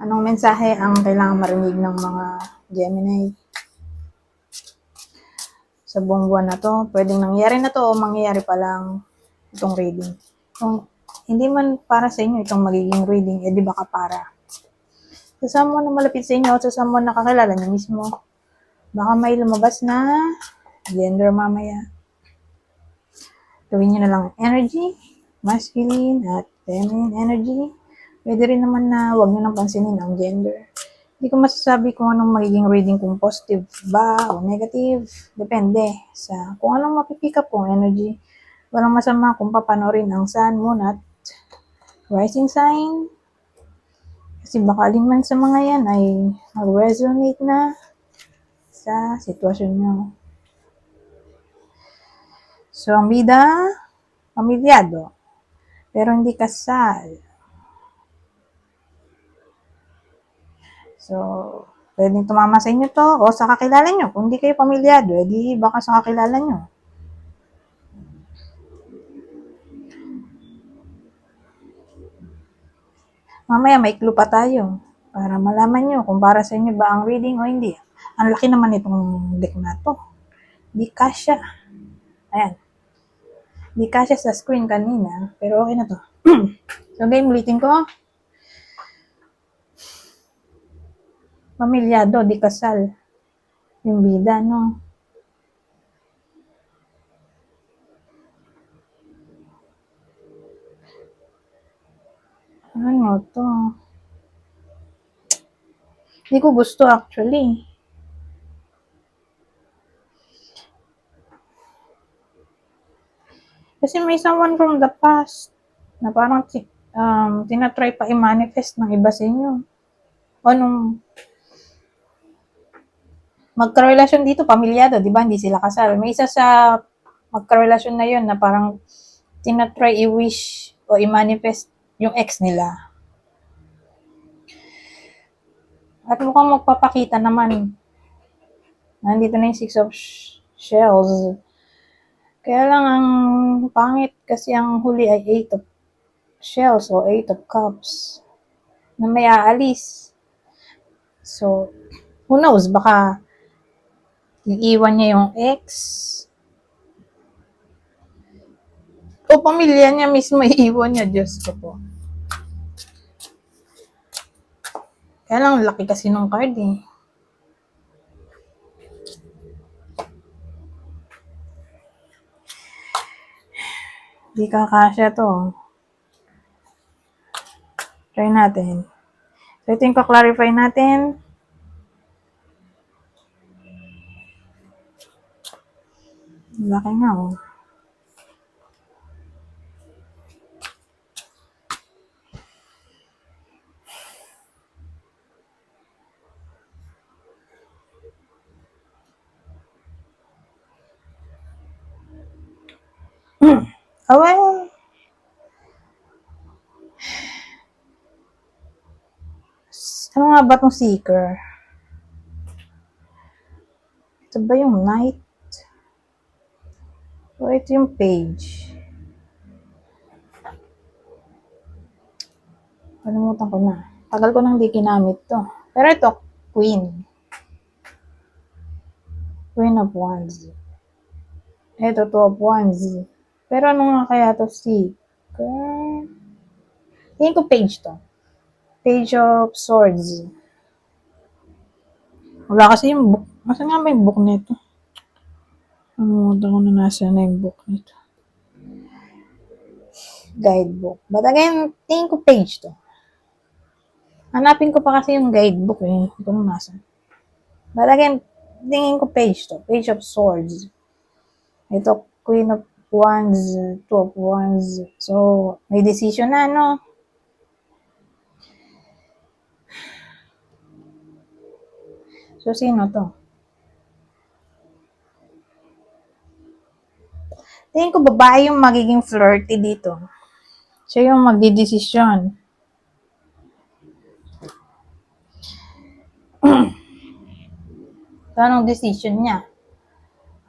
Anong mensahe ang kailangan marinig ng mga Gemini sa buong buwan na to? Pwedeng nangyari na to o mangyayari pa lang itong reading. Kung hindi man para sa inyo itong magiging reading, di baka para sa someone na malapit sa inyo o sa someone na kakilala niyo mismo. Baka may lumabas na gender mamaya. Gawin nyo na lang energy, masculine at feminine energy. Pwede rin naman na huwag nyo nang pansinin ang gender. Hindi ko masasabi kung anong magiging reading, kung positive ba o negative. Depende sa kung anong mapipick up kong energy. Walang masama kung papanorin ang sun, moon at rising sign. Kasi baka alin man sa mga yan ay mag-resonate na sa sitwasyon nyo. So, ang bida, pamilyado, pero hindi kasal. So, pwedeng tumama sa inyo to o sa kakilala nyo. Kung hindi kayo pamilyado, edi baka sa kakilala nyo. Mamaya may clue pa tayo para malaman nyo kung para sa inyo ba ang reading o hindi. Ang laki naman itong deck na to. Di kasya. Ayan. Di kasya sa screen kanina, pero okay na to. So, game, ulitin ko. Pamilyado, di kasal. Yung bida, no? Ano to? Hindi ko gusto actually. Kasi may someone from the past na parang tinatry pa i-manifest ng iba sa inyo. O nung magkarelasyon dito, pamilyado, di ba? Hindi sila kasal. May isa sa magkarelasyon na yun na parang tinatry i-wish o i-manifest yung ex nila. At mukhang magpapakita naman. Nandito na yung Six of Shells. Kaya lang ang pangit kasi ang huli ay Eight of Shells o Eight of Cups na may aalis. So, who knows, baka iiwan niya yung ex o pamilya niya mismo iiwan niya. Diyos ko po. Kaya lang, laki kasi nung card eh. Di kakasya to. Try natin. So, ito yung ka-clarify natin. Laki nga oh. Away. Ano nga ba itong seeker? Ito ba yung knight? So, ito yung page. Kalimutan ko na. Tagal ko nang di kinamit to. Pero ito, queen. Queen of Wands. Ito, Two of Wands. Pero ano nga kaya to seeker? Tingin ko page to. Page of Swords. Wala kasi yung book. Masa nga ba yung book nito? Namumunta ko na nasa na yung book nito. Guidebook. But again, tingin ko page to. Hanapin ko pa kasi yung guidebook eh. Ito nung nasa. But again, tingin ko page to. Page of Swords. Ito, Queen of Wands, Two of Wands. So, may decision na, no? So, sino to? Tingin ko babae yung magiging flirty dito. Siya yung magdidesisyon. So, anong decision niya?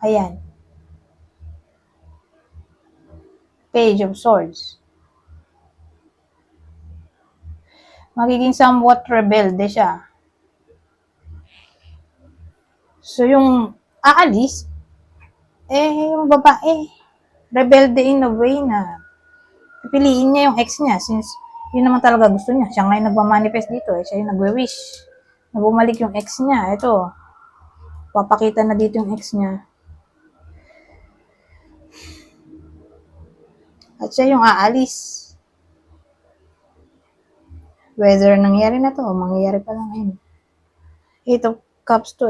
Ayan. Page of Swords. magiging somewhat rebelde siya. So, yung aalis, yung babae, rebelde in a way na pipiliin niya yung ex niya since yun naman talaga gusto niya. Siya nga yung nagmamanifest dito, siya yung nagwe-wish na bumalik yung ex niya. Ito, papakita na dito yung ex niya. At siya yung aalis. Whether nangyari na to o mangyayari pa lang ngayon. Ito, cups to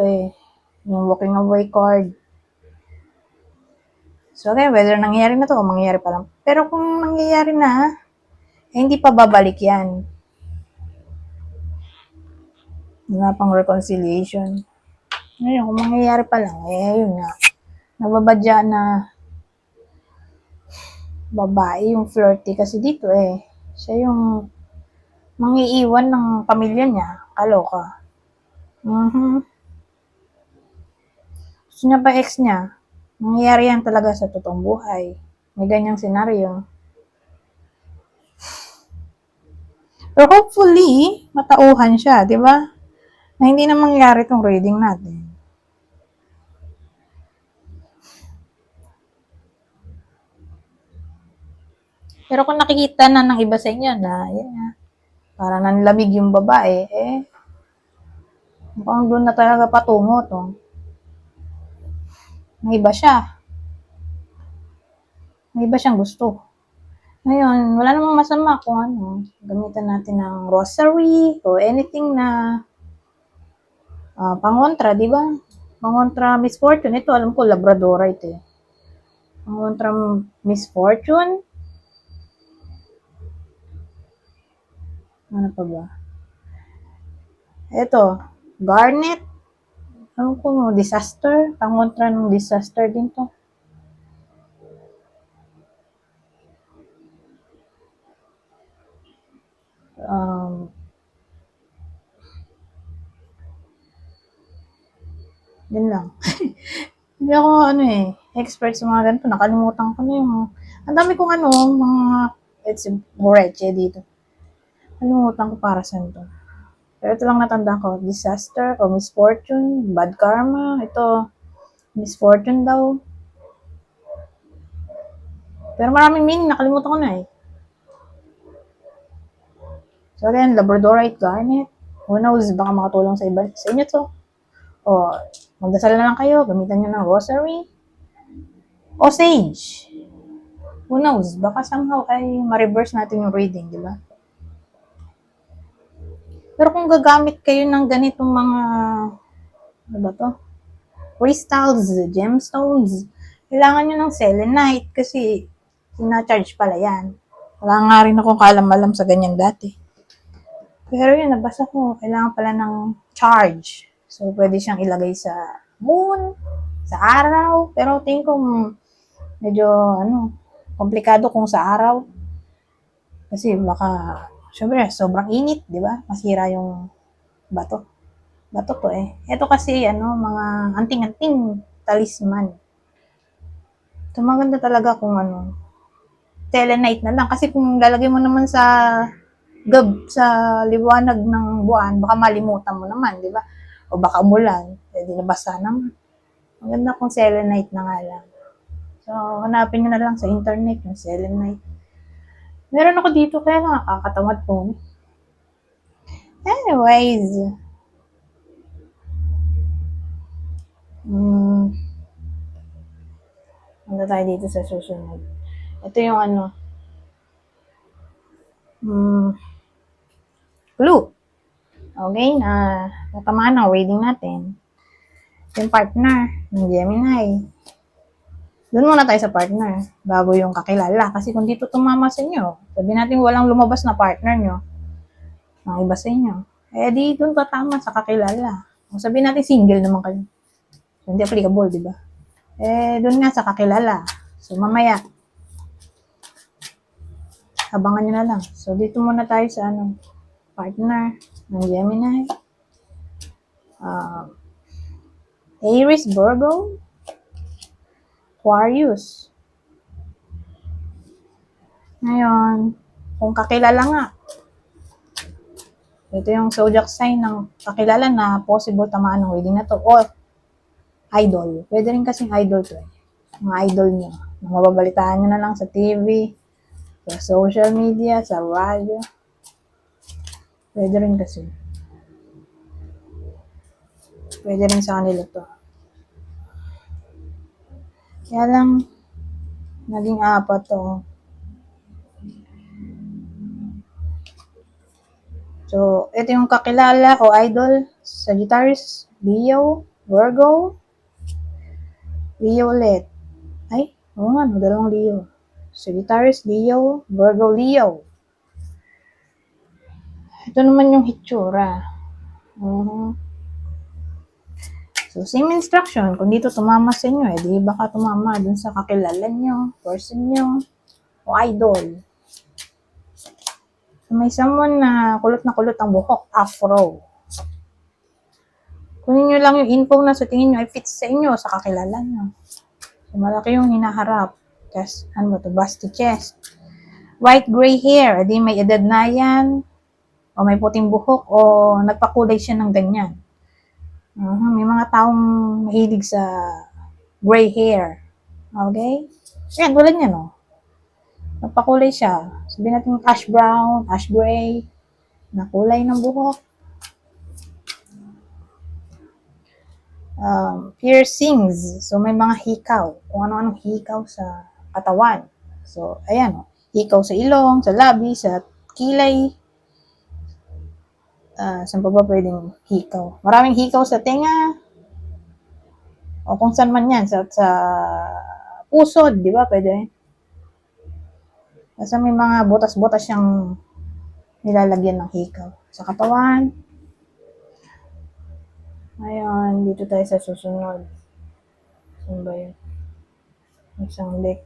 yung walking away card. So, okay, whether nangyayari na to o mangyayari pa lang. Pero kung nangyayari na, hindi pa babalik yan. Wala pang reconciliation. Ngayon, kung mangyayari pa lang, yun nga. Nababadya na babae yung flirty kasi dito siya yung mangiiwan ng pamilya niya. Kaloka. Gusto niya pa ex niya. Nangyayari yan talaga sa totoong buhay. May ganyang senaryo. Pero hopefully, matauhan siya, di ba? Na hindi na mangyari tong reading natin. Pero kung nakikita na ng iba sa inyo na, yan nga, para nanlamig yung babae, mukhang doon na talaga patungo to. May iba siya. May iba siyang gusto. Ngayon, wala namang masama kung gamitan natin ng rosary o anything na pangontra, di ba? Pangontra misfortune. Ito, alam ko, labradorite Pangontra misfortune. Ano pa ba? Ito, garnet. Alam ko, disaster. Pangontra ng disaster din to. Yun lang. Hindi ako, expert sa mga ganito. Nakalimutan ko na yung, ang dami kong mga, it's moreche dito. Nakalimutan ko para saan to. Pero ito lang natanda ko, disaster o misfortune, bad karma, ito, misfortune daw. Pero maraming meaning, nakalimutan ko na So again, labradorite garnet. Who knows, baka makatulong sa inyo to. O, magdasal na lang kayo, gamitan nyo ng rosary. O sage. Who knows, baka somehow ay ma-reverse natin yung reading, di ba? Pero kung gagamit kayo ng ganitong mga, ano ba to? Crystals, gemstones, kailangan nyo ng selenite kasi sina-charge pala yan. Wala nga rin akong kaalam-alam sa ganyan dati. Pero yun, nabasa ko, kailangan pala ng charge. So, pwede siyang ilagay sa moon, sa araw. Pero tingin ko, medyo, komplikado kung sa araw. Kasi baka, syempre, sobrang init, di ba? Masira yung bato. Bato to Ito kasi, mga anting-anting talisman. So, maganda talaga kung selenite na lang. Kasi kung lalagay mo naman sa liwanag ng buwan, baka malimutan mo naman, di ba? O baka umulan, di nabasa naman. Maganda kung selenite na nga lang. So, hanapin nyo na lang sa internet yung selenite. Meron ako dito, kaya nakakatamad po. Anyways, ano tayo dito sa susunod? Ito yung clue. Okay, natamaan ang reading natin. Yung partner ng Gemini. Doon muna tayo sa partner, bago yung kakilala. Kasi kung dito tumama sa inyo, sabihin natin walang lumabas na partner nyo, ng iba sa inyo. Di doon tatama sa kakilala. Kung sabihin natin single naman kayo. So, hindi applicable, di ba? Doon nga sa kakilala. So, mamaya, abangan nyo na lang. So, dito muna tayo sa partner ng Gemini. Aries, Virgo, Aquarius. Ngayon, kung kakilala nga, Ito yung zodiac sign ng kakilala na possible tamaan ng reading na to. O, idol. Pwede rin kasing idol to eh. Mga idol nyo. Mababalitaan nyo na lang sa TV, sa social media, sa radyo. Pwede rin kasi. Pwede rin sa kanila to. Kaya lang, naging apat to. So, ito yung kakilala o idol. Sagittarius, Leo, Virgo, Leo ulit. Ay, oo nga, dalawang Leo. Sagittarius, Leo, Virgo, Leo. Ito naman yung hitsura. So, same instruction. Kung dito tumama sa inyo, di baka tumama dun sa kakilala nyo, person nyo, o idol. So, may someone na kulot ang buhok, afro. Kunin nyo lang yung info na sa tingin nyo ay fits sa inyo, sa kakilala nyo. So, malaki yung hinaharap. Kasi, ano ba to? Busty chest. White gray hair. Di may edad na yan. O may puting buhok. O nagpakulay siya ng ganyan. May mga taong mahilig sa gray hair. Okay? Yan, tulad niya, no? Nagpakulay siya. Sabihin natin ash brown, ash gray, na kulay ng buhok. Piercings. So, may mga hikaw. Kung ano-anong hikaw sa katawan. So, ayan, oh. Hikaw sa ilong, sa labi, sa kilay. Saan pa ba pwedeng hikaw? Maraming hikaw sa tenga. O kung saan man yan. Sa pusod, di ba? Pwede. Kasi may mga butas-butas siyang nilalagyan ng hikaw. Sa katawan. Ayan, dito tayo sa susunod. Saan ba yun? Isang deck.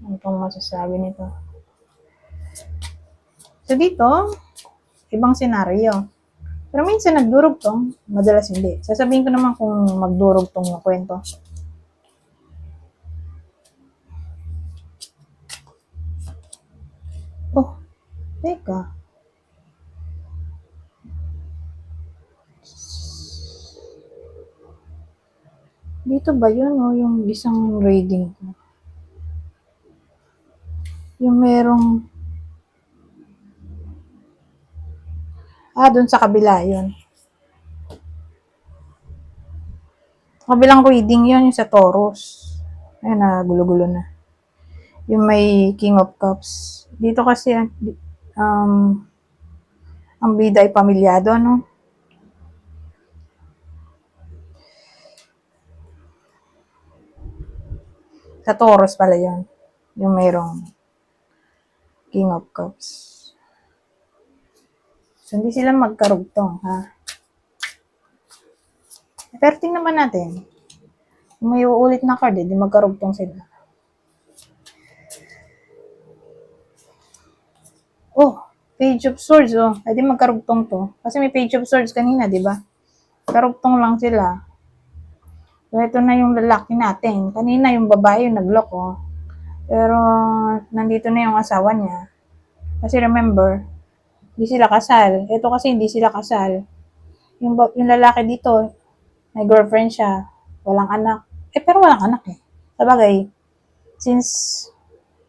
Ano pang masasabi nito? So dito, ibang senaryo. Pero minsan nagdurugtong, madalas hindi. Sasabihin ko naman kung magdurugtong yung kwento. Oh, teka. Dito ba yun o yung isang reading ko? Yung merong... dun sa kabila yun. Kabilang reading yun, yung sa Taurus. Ayun na, gulo-gulo na. Yung may King of Cups. Dito kasi, ang bida ay pamilyado, no? Sa Taurus pala yun. Yung mayroong King of Cups. So, hindi sila magkarugtong, ha? Pero tingnan naman natin. Kung may uulit na card, di magkarugtong sila. Oh, Page of Swords, oh. Di magkarugtong to. Kasi may Page of Swords kanina, di ba? Karugtong lang sila. So, ito na yung lalaki natin. Kanina yung babae yung nag-lock, oh. Pero, nandito na yung asawa niya. Kasi remember, hindi sila kasal. Ito kasi hindi sila kasal. Yung lalaki dito, may girlfriend siya. Walang anak. Pero walang anak eh. Sabagay, since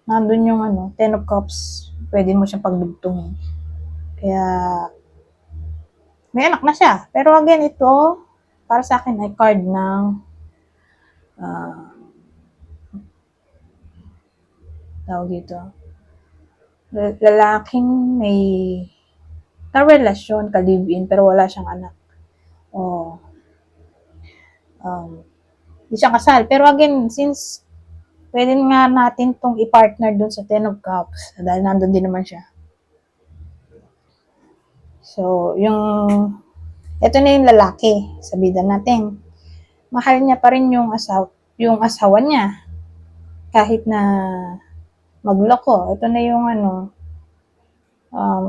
nandun yung Ten of Cups, pwede mo siyang pagdugtungin. Kaya, may anak na siya. Pero again, ito, para sa akin ay card ng tawag dito. Lalaking may karelasyon, ka-live-in, pero wala siyang anak. Hindi siya kasal. Pero again, since pwede nga natin tong i-partner dun sa Ten of Cups, dahil nandun din naman siya. So, ito na yung lalaki, sabihin natin. Mahal niya pa rin yung asawa niya. Kahit na magloko. Ito na yung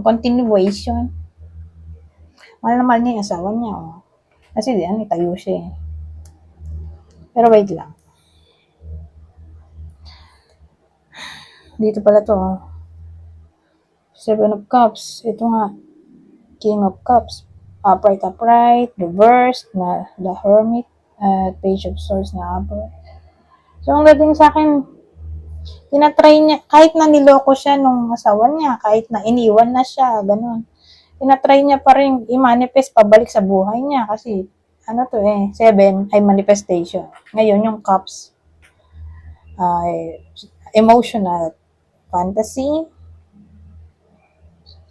continuation. Mahal na mahal niya yung asawa niya. Oh. Kasi itayo siya eh. Pero wait lang. Dito pala to. Oh. Seven of Cups. Ito nga. King of Cups. Upright, reversed, na the Hermit, at Page of Swords na upright. So, ang dating sa akin, tinatry niya, kahit na niloko siya nung asawa niya, kahit na iniwan na siya, ganun. Tinatry niya pa rin i-manifest pabalik sa buhay niya kasi, seven ay manifestation. Ngayon, yung cups, ay emotional, fantasy.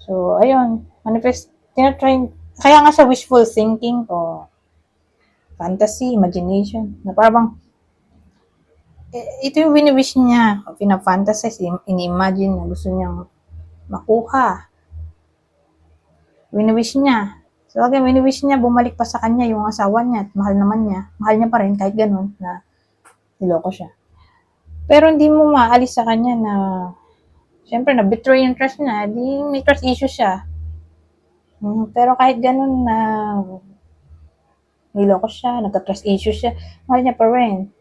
So, ayun, tinatry, kaya nga sa wishful thinking o fantasy, imagination, na parang ito yung wini-wish niya, pina-fantasize, ini-imagine na gusto niyang makuha. Wini-wish niya. So, again, wini-wish niya, bumalik pa sa kanya yung asawa niya at mahal naman niya. Mahal niya pa rin kahit ganun na niloko siya. Pero hindi mo maalis sa kanya na syempre, na-betray yung trust niya, di may trust issue siya. Pero kahit ganun na niloko siya, nagka-trust issue siya, mahal niya pa rin.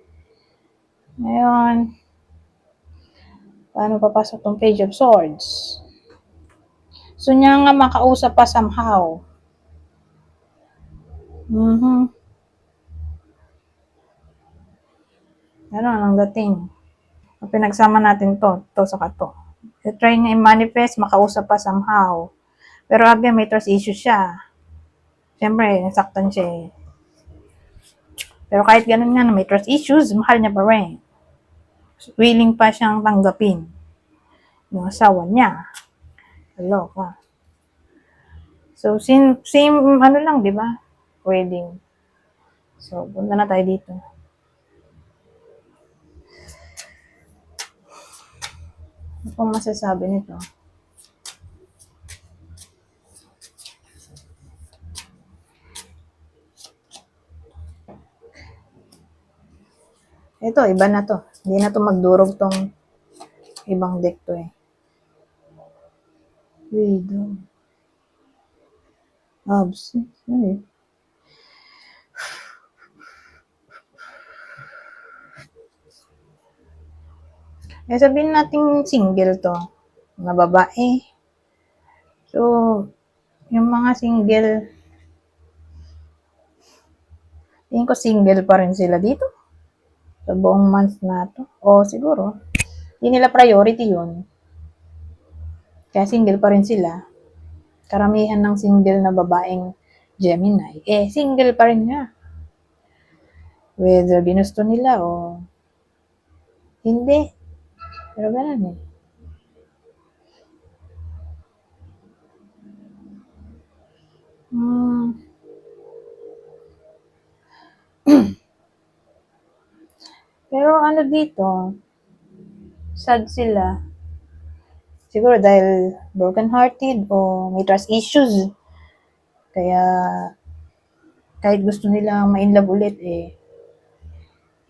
Ngayon, paano papasok tong Page of Swords? So, niya nga makausap pa somehow. Ano ang dating? Pinagsama natin to saka to. Try niya i-manifest, makausap pa somehow. Pero again, may trust issue siya. Siyempre, nasaktan siya eh. Pero kahit ganun nga na may trust issues, mahal niya pa rin. Willing pa siyang tanggapin yung asawa niya. Hello ka. So, same ano lang, di ba? Wedding. So, punta na tayo dito. Ano pong masasabi nito? Ito, iba na to. Hindi na to magdurog tong ibang deck to eh. Widow. Absent. Ano eh? Sabihin natin single to. Mga babae. So, yung mga single, tingin ko single pa rin sila dito. Sa buong month na to. O siguro, hindi nila priority yun. Kaya single pa rin sila. Karamihan ng single na babaeng Gemini, single pa rin nga. Whether ginusto nila o hindi. Pero ganun eh. Pero ano dito, sad sila. Siguro dahil broken-hearted o may trust issues. Kaya kahit gusto nila ma-inlove ulit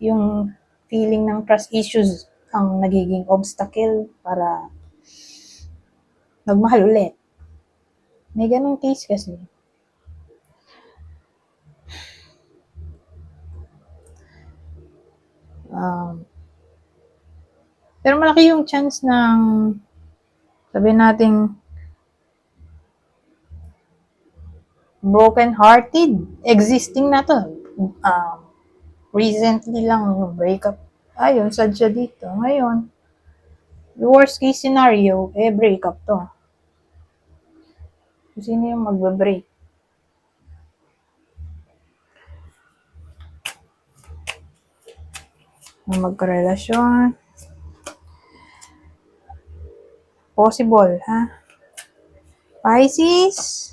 yung feeling ng trust issues ang nagiging obstacle para magmahal ulit. May ganung case kasi. Pero malaki yung chance ng sabihin natin broken-hearted, existing na to. Recently lang yung breakup. Ayun, sad siya dito. Ngayon, the worst case scenario, breakup to. Sino yung magbe-break? Magkarelasyon. Possible, ha? Pisces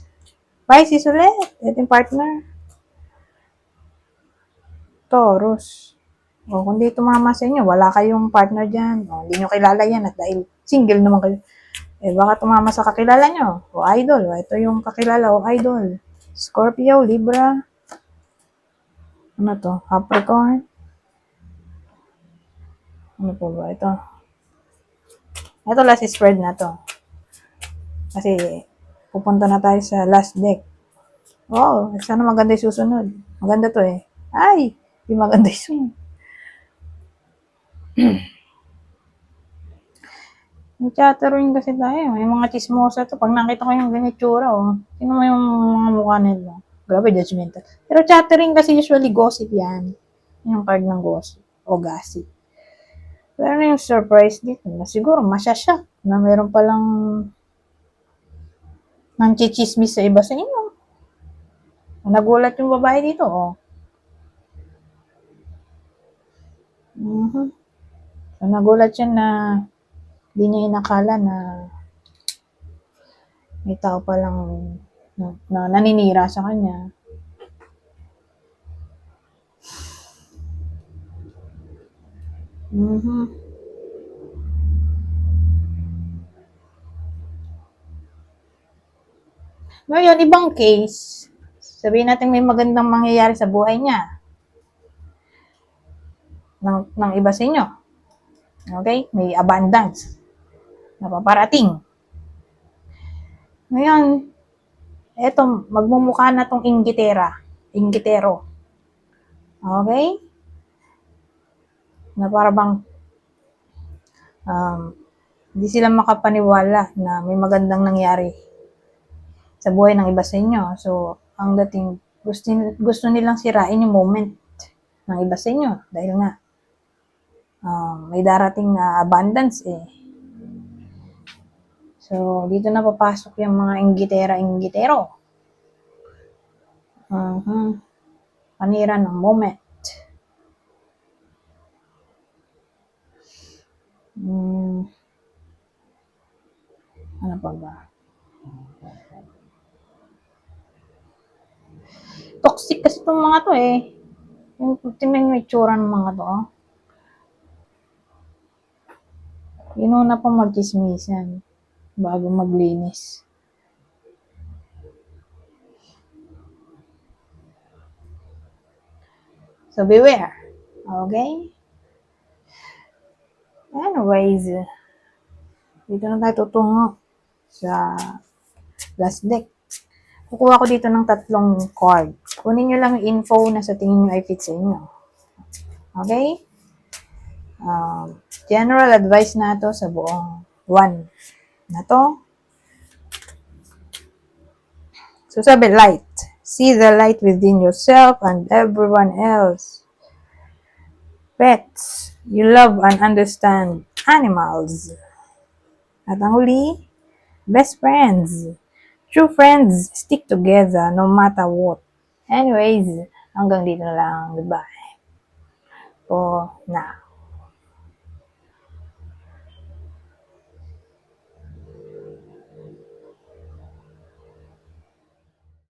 ulit. Ito yung partner. Taurus. O, kung di tumama sa inyo, wala kayong partner dyan. O, hindi nyo kilala yan at dahil single naman kayo. Baka tumama sa kakilala nyo. O, idol. O, ito yung kakilala o idol. Scorpio, Libra. Ano to? Capricorn. Ano po ba? Ito last spread na to. Kasi, pupunta na tayo sa last deck. Wow, sana maganda yung susunod. Maganda to eh. Ay, di maganda yung susunod. May chattering kasi tayo. May mga chismosa to. Pag nakita ko yung ganitsura, oh. Sino mo yung mga mukha nila? Grabe, judgmental. Pero chattering kasi usually gossip yan. Yung card ng gossip. O gossip. Pero yung surprise dito, na siguro masyashock na meron palang nang chichismis sa iba sa inyo. Nagulat yung babae dito, oh. So, nagulat siya na hindi niya inakala na may tao palang na naninira sa kanya. Ngayon, ibang case, sabihin natin may magandang mangyayari sa buhay niya ng iba sa inyo. Okay? May abundance na paparating. Ngayon, eto, magmumukha na tong inggitero. Okay? Na para bang hindi sila makapaniwala na may magandang nangyari sa buhay ng iba sa inyo. So, ang dating, gusto nilang sirain yung moment ng iba sa inyo. Dahil nga, may darating na abundance eh. So, dito na papasok yung mga inggitero. Panira ng moment. Ano pa ba? Toxic kasi itong mga to eh. Yung tingnan yung itsura ng mga to. Inuna pa magchismisan bago maglinis. So, beware. Okay? Anyways, dito na tayo tutungo sa last deck. Kukuha ko dito ng 3 card. Kunin nyo lang yung info na sa tingin nyo ay fit sa inyo. Okay? General advice na to sa buong 1 na to. So, sabi, light. See the light within yourself and everyone else. Pets. You love and understand animals. At ang huli, best friends. True friends stick together no matter what. Anyways, hanggang dito na lang. Goodbye. For now.